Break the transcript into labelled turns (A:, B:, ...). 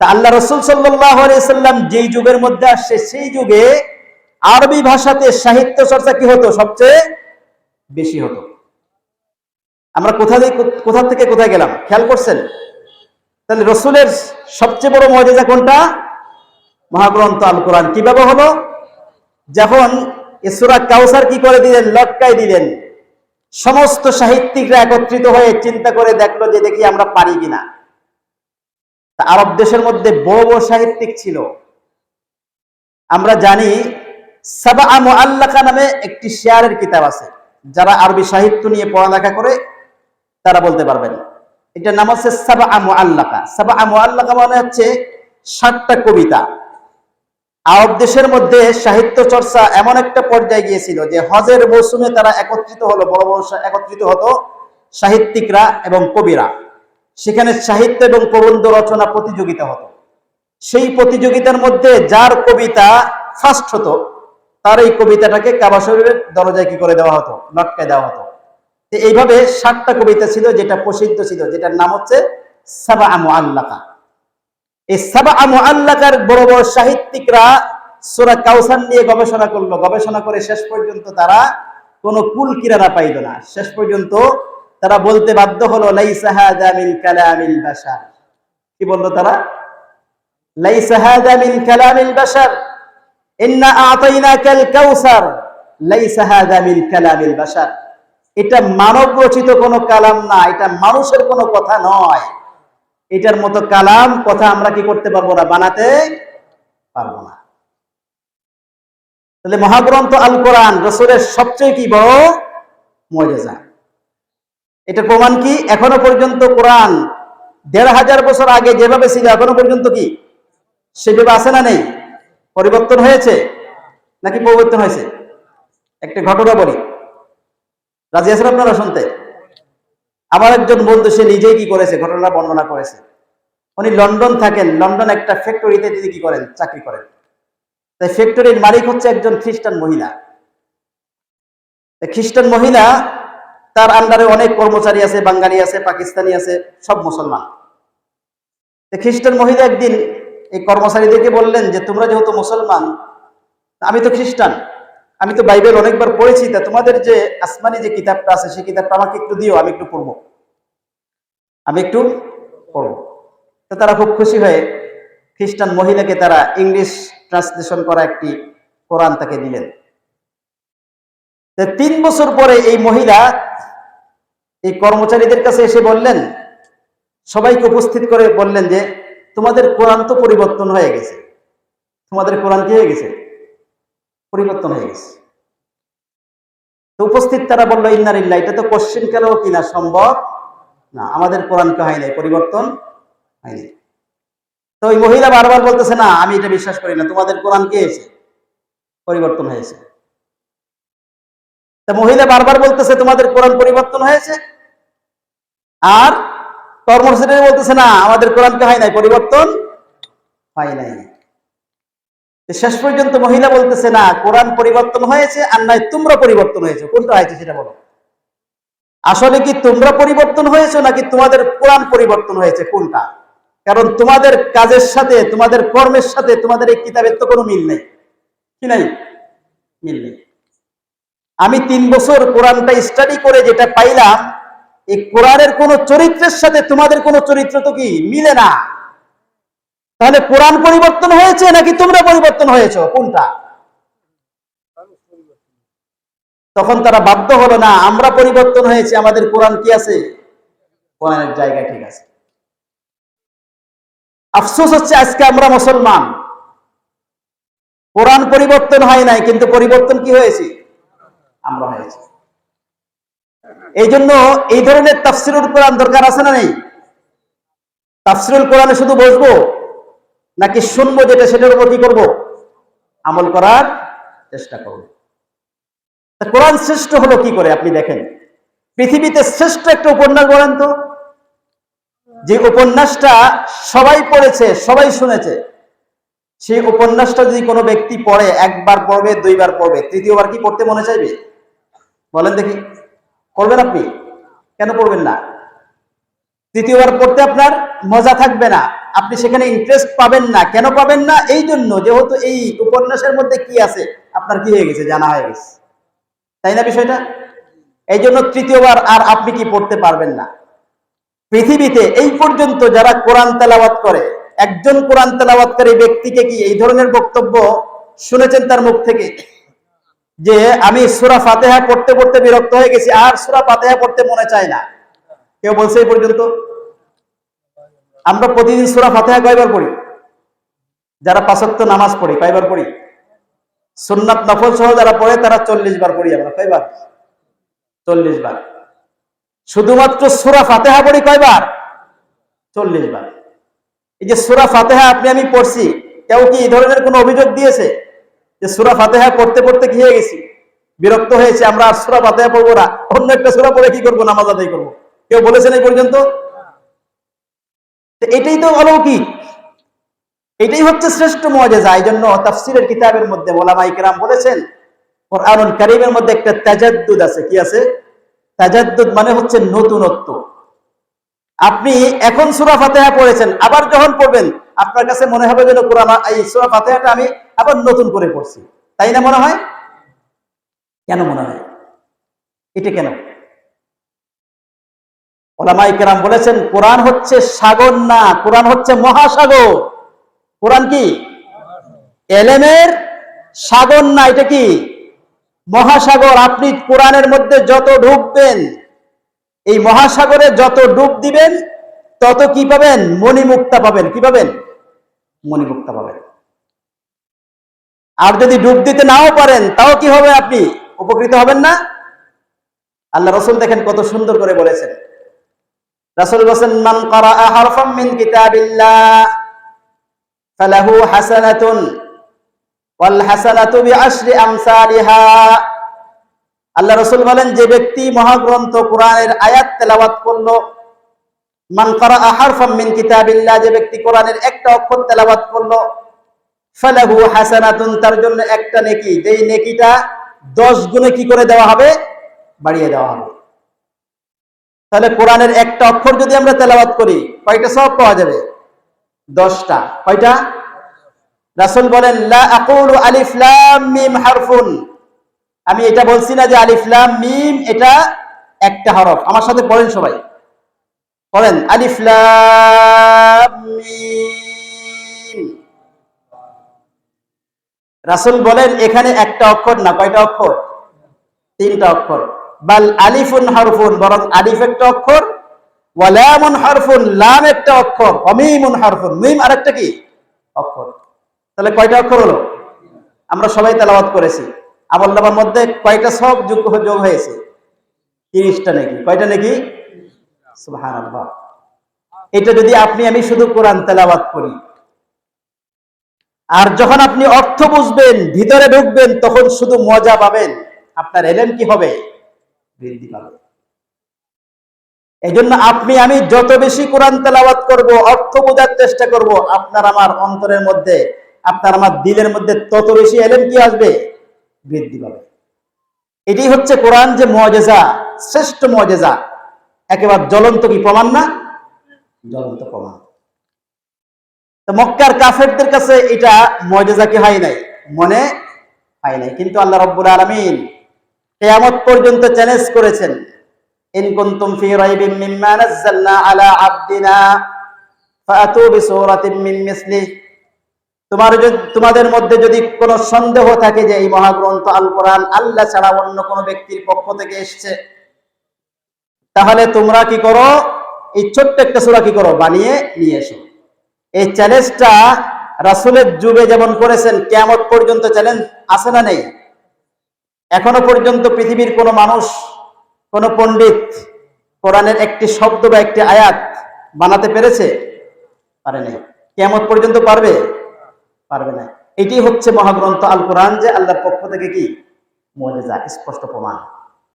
A: তা আল্লাহ রাসূল সাল্লাল্লাহু আলাইহি সাল্লাম যেই যুগের মধ্যে আসছে সেই যুগে আরবি ভাষাতে সাহিত্য চর্চা কি হতো? সবচেয়ে বেশি হতো। আমরা কোথা থেকে কোথায় গেলাম খেয়াল করছেন? তাহলে রসুলের সবচেয়ে বড় মুজিজা কোনটা? মহাগ্রন্থ আল কোরআন। কিভাবে হলো? যখন সূরা কাউসার কি করে দিলেন? লটকাই দিলেন। সমস্ত সাহিত্যিকরা একত্রিত হয়ে চিন্তা করে দেখলো যে দেখি আমরা পারি কিনা। আরব দেশের মধ্যে বড় বড় সাহিত্যিক ছিল। আমরা জানি সাবআ মুআল্লাকা নামে একটি শেয়ারের কিতাব আছে। যারা আরবি সাহিত্য নিয়ে পড়ালেখা করে তারা বলতে পারবেন। এটার নাম হচ্ছে সাবআ মুআল্লাকা। সাবআ মুআল্লাকা মানে হচ্ছে ৭টা কবিতা। আরব দেশের মধ্যে সাহিত্য চর্চা এমন একটা পর্যায়ে গিয়েছিল যে হজের মৌসুমে তারা একত্রিত হলো, বড় বড় একত্রিত হতো সাহিত্যিকরা এবং কবিরা। সেখানে সাহিত্য এবং প্রবন্ধ রচনা প্রতিযোগিতা হতো। সেই প্রতিযোগিতার মধ্যে যার কবিতা ফার্স্ট হতো তার এই কবিতাটাকে কাবা শরীফের দরজায় কি করে দেওয়া হতো? লটকায় দেওয়া হতো। এইভাবে ৭টা কবিতা ছিল যেটা প্রসিদ্ধ ছিল, যেটার নাম হচ্ছে সাবআ মুআল্লাকা। এই সাবআ মুআল্লাকার বড় বড় সাহিত্যিকরা সূরা কাউসার নিয়ে গবেষণা করলো। গবেষণা করে শেষ পর্যন্ত তারা কোনো কুল কিনারা পাইল না। শেষ পর্যন্ত তারা বলতে বাধ্য হলো লাইসা হাযা মিন কালামিল বাশার। কি বললো তারা? লাইসা হাযা মিন কালামিল বাশার ইন্না আ'তাইনাকাল কাউসার লাইসা হাযা মিন কালামিল বাশার। এটা মানব রচিত কোনো কালাম না, এটা মানুষের কোনো কথা নয়। এটার মতো কালাম কথা আমরা কি করতে পারবো না? বানাতে পারবো না। তাহলে মহাগ্রন্থ আল কোরআন রাসূলের সবচেয়ে কি বড় মুজিজা। এটা প্রমাণ কি? এখনো পর্যন্ত কোরআন ১৫০০ বছর আগে যেভাবে ছিল এখনো পর্যন্ত কি সেভাবে আছে না নেই? পরিবর্তন হয়েছে নাকি পরিবর্তন হয়েছে? একটা ঘটনা বলি, রাজি আছেন আপনারা শুনতে? আমার একজন বন্ধু, সে নিজেই কি করেছে, ঘটনা বর্ণনা করেছে। উনি লন্ডন থাকেন, লন্ডন একটা ফ্যাক্টরিতে তিনি কি করেন? চাকরি করেন। তাই ফ্যাক্টরির মালিক হচ্ছে একজন খ্রিস্টান মহিলা। খ্রিস্টান মহিলা, তার আন্ডারে অনেক কর্মচারী আছে, বাঙালি আছে, পাকিস্তানি আছে, সব মুসলমান। খ্রিস্টান মহিলা একদিন এই কর্মচারীদেরকে বললেন যে তোমরা যেহেতু মুসলমান, আমি তো খ্রিস্টান, আমি তো বাইবেল অনেকবার পড়েছি, তা তোমাদের যে আসমানি যে কিতাবটা আছে সেই কিতাবটা আমাকে একটু দিও, আমি একটু পড়বো। তো তারা খুব খুশি হয়ে খ্রিস্টান মহিলাকে তারা ইংলিশ ট্রান্সলেশন করা একটি কোরআন তাকে দিলেন। ৩ বছর পরে এই মহিলা এই কর্মচারীদের কাছে এসে বললেন, সবাইকে উপস্থিত করে বললেন যে তোমাদের কোরআন তো পরিবর্তন হয়ে গেছে। তোমাদের কোরআন কি হয়ে গেছে? পরিবর্তন হয়ে গেছে। তো উপস্থিত তারা বললো ইন্না লিল্লাহ, এটা তো কোশ্চেন কালেও কিনা সম্ভব না, আমাদের কোরআনকে হয় নাই, পরিবর্তন হয়নি। তো ওই মহিলা বারবার বলতেছে না, আমি এটা বিশ্বাস করি না, তোমাদের কোরআন কি হয়েছে? পরিবর্তন হয়েছে। তা মহিলা বারবার বলতেছে তোমাদের কোরআন পরিবর্তন হয়েছে, আর কর্মচারী বলতেছে না, আমাদের কোরআনকে হয় নাই, পরিবর্তন হয় নাই। শেষ পর্যন্ত মহিলা বলতেছে না, কোরআন পরিবর্তন হয়েছে আর নয় তোমরা পরিবর্তন হয়েছে, কোনটা হয়েছে সেটা বলো। আসলে কি তোমরা পরিবর্তন হয়েছে নাকি তোমাদের কোরআন পরিবর্তন হয়েছে, কোনটা? কারণ তোমাদের কাজের সাথে, তোমাদের কর্মের সাথে তোমাদের এই কিতাবের তো কোনো মিল নেই। কি নাই? মিল নেই। আমি ৩ বছর কোরআনটা স্টাডি করে যেটা পাইলাম, এই কোরআনের কোন চরিত্রের সাথে তোমাদের কোন চরিত্র তো কি মিলে না। তাহলে কোরআন পরিবর্তন হয়েছে নাকি তোমরা পরিবর্তন হয়েছে, কোনটা? তখন তারা বাধ্য হলো, না আমরা পরিবর্তন হয়েছে, আমাদের কোরআন কি আছে? কোরআনের জায়গায় ঠিক আছে। আফসোস হচ্ছে আজকে আমরা মুসলমান, কোরআন পরিবর্তন হয় নাই, কিন্তু পরিবর্তন কি হয়েছে? আমরা হয়েছে। এই জন্য এই ধরনের তাফসিরুল কোরআন দরকার আছে না নেই? তাফসিরুল কোরআনে শুধু বসবো নাকি শুনবো, যেটা সেটার উপর কি করবো? আমল করার চেষ্টা করবো। কোরআন শ্রেষ্ঠ হলো কি করে? আপনি দেখেন, পৃথিবীতে শ্রেষ্ঠ একটা উপন্যাস বলেন তো, যে উপন্যাসটা সবাই পড়েছে, সবাই শুনেছে, সেই উপন্যাসটা যদি কোনো ব্যক্তি পড়ে, একবার পড়বে, 2 বার পড়বে, 3য় বার কি পড়তে মনে চাইবে? বলেন দেখি, পড়বেন আপনি? কেন পড়বেন না? 3য় বার পড়তে আপনার মজা থাকবে না। আপনি সেখানে ইন্টারেস্ট পাবেন না। কেন পাবেন না? এই জন্য যেহেতু এই উপন্যাসের মধ্যে কি আছে আপনার কি হয়ে গেছে, জানা হয়ে গেছে, তাই না বিষয়টা? এই জন্য তৃতীয়বার আর আপনি কি পড়তে পারবেন না। পৃথিবীতে এই পর্যন্ত যারা কোরআন তেলাওয়াত করে, একজন কোরআন তেলাওয়াতকারী ব্যক্তিকে কি এই ধরনের বক্তব্য শুনেছেন তার মুখ থেকে যে আমি সূরা ফাতিহা পড়তে পড়তে বিরক্ত হয়ে গেছি, আর সূরা ফাতিহা পড়তে মনে চায় না? কেউ বলছে এই পর্যন্ত? আমরা প্রতিদিন সূরা ফাতিহা কয়বার পড়ি? যারা ৫ ওয়াক্ত নামাজ পড়ি কয়বার পড়ি? সুন্নাত নফল সহ যারা পড়ে তারা ৪০ বার পড়ি। আমরা কয়বার? ৪০ বার। শুধুমাত্র সূরা ফাতিহা পড়ি কয়বার? ৪০ বার। এই যে সূরা ফাতিহা আপনি আমি পড়ছি, কেউ কি এই ধরনের কোনো অভিযোগ দিয়েছে যে সূরা ফাতিহা পড়তে পড়তে কি হয়ে গেছি, বিরক্ত হয়েছে, আমরা আর সূরা ফাতিহা পড়বো না, অন্য একটা সূরা পড়ে কি করবো, নামাজ আদায় করবো? কেউ বলেছেন এই পর্যন্ত? এটাই তো অলৌকিক, এটাই হচ্ছে শ্রেষ্ঠ মুআজিজা। এই জন্য তাফসীরের কিতাবের মধ্যে উলামায়ে কেরাম বলেছেন কুরআনুল কারীমের মধ্যে একটা তাজাদ্দুদ আছে। কি আছে? তাজাদ্দুদ মানে হচ্ছে নতুনত্ব। আপনি এখন সূরা ফাতিহা পড়েছেন, আবার যখন পড়বেন আপনার কাছে মনে হবে যেন কোরআন এই সূরা ফাতিহাটা আমি আবার নতুন করে পড়ছি, তাই না? মনে হয় কেন? মনে হয় এটা কেন? উলামায়ে কেরাম বলেছেন কোরআন হচ্ছে সাগর না, কোরআন হচ্ছে মহাসাগর। কোরআন কি এলেমের সাগর না, এটা কি মহাসাগর। আপনি কোরআনের মধ্যে যত ঢুকবেন, এই মহাসাগরে যত ডুব দিবেন তত কি পাবেন? মণিমুক্তা পাবেন। কি পাবেন? মণিমুক্তা পাবেন। আর যদি ডুব দিতে নাও পারেন তাও কি হবে? আপনি উপকৃত হবেন না। আল্লাহ রাসূল দেখেন কত সুন্দর করে বলেছেন। রাসূল বলেন মান ক্বারাআ হারফাম মিন কিতাবিল্লাহ ফালাহু হাসানাতুন ওয়াল হাসানাতু বিআশরি আমসালিহা। আল্লাহ রাসূল বলেন যে ব্যক্তি মহাগ্রন্থ কোরআনের আয়াত তেলাওয়াত করলো, মান ক্বারাআ হারফাম মিন কিতাবিল্লাহ, যে ব্যক্তি কোরআনের একটা অক্ষর তেলাওয়াত করলো, ফালাহু হাসানাতুন, তার জন্য একটা নেকি, যেই নেকিটা 10 গুণে কি করে দেওয়া হবে? বাড়িয়ে দেওয়া হবে। তাহলে কোরআনের একটা অক্ষর যদি আমরা তেলাওয়াত করি কয়টা সওয়াব পাওয়া যাবে? 10টা। কয়টা? রাসূল বলেন লা আকুলু আলিফ লাম মিম হারফুন, আমি এটা বলছি না যে আলিফ লাম মিম এটা একটা হরফ। আমার সাথে পড়েন সবাই, পড়েন আলিফ লাম মিম। রাসূল বলেন এখানে একটা অক্ষর না, কয়টা অক্ষর? 3টা অক্ষর। বাল আলিফুন হারফুন, বরং আলিফ একটা অক্ষর, ওয়া লামুন হারফুন, লাম একটা অক্ষর, ওয়া মিমুন হারফুন, মিম আরেকটা কি অক্ষর। তাহলে কয়টা অক্ষর হলো? আমরা সবাই তেলাওয়াত করেছি। আমলনামার মধ্যে কয়টা সওয়াব যোগ হয়েছে? 30টা নাকি। কয়টা নাকি? সুবহানাল্লাহ। এটা যদি আপনি আমি শুধু কোরআন তেলাওয়াত করি, আর যখন আপনি অর্থ বুঝবেন, ভিতরে ঢুকবেন, তখন শুধু মজা পাবেন, আপনার ইলম কি হবে? বৃদ্ধি পাবে। এই জন্য আপনি আমি যত বেশি কোরআন তেলাওয়াত করব, অর্থ বোঝার চেষ্টা করব, আপনার আমার অন্তরের মধ্যে, আপনার আমার দিলের মধ্যে তত বেশি ইলম কি আসবে? বৃদ্ধি পাবে। এটাই হচ্ছে কোরআন যে মুআজিজা, শ্রেষ্ঠ মুআজিজা, একেবারে জ্বলন্ত কি প্রমাণ না? জ্বলন্ত প্রমাণ। তো মক্কার কাফেরদের কাছে এটা মুআজিজা কি হয় নাই? মনে হয় নাই। কিন্তু আল্লাহ রাব্বুল আলামিন কিয়ামত পর্যন্ত চ্যালেঞ্জ করেছেন, ইন কুনতুম ফি রাইবিন মিম্মা নাযালনা আলা আবদিনা ফাআতু বিসূরাতিন মিন মিসলিহি, তোমাদের মধ্যে যদি কোনো সন্দেহ থাকে যে এই মহাগ্রন্থ আল কোরআন আল্লাহ ছাড়া অন্য কোনো ব্যক্তির পক্ষ থেকে এসেছে, তাহলে তোমরা কি করো? এই ছোট্ট একটা সূরা কি করো? বানিয়ে নিয়ে এসো। এই চ্যালেঞ্জটা রাসূলের যুগে যেমন করেছেন, কিয়ামত পর্যন্ত চ্যালেঞ্জ আছে না নেই? এখনো পর্যন্ত পৃথিবীর কোনো মানুষ, কোনো পণ্ডিত কোরআনের একটি শব্দ বা একটি আয়াত বানাতে পেরেছে? পারে নাই। কিয়ামত পর্যন্ত পারবে? পারবে না। এটি হচ্ছে মহাগ্রন্থ আল কোরআন, যে আল্লাহর পক্ষ থেকে কি মুআজিজা, স্পষ্ট প্রমাণ।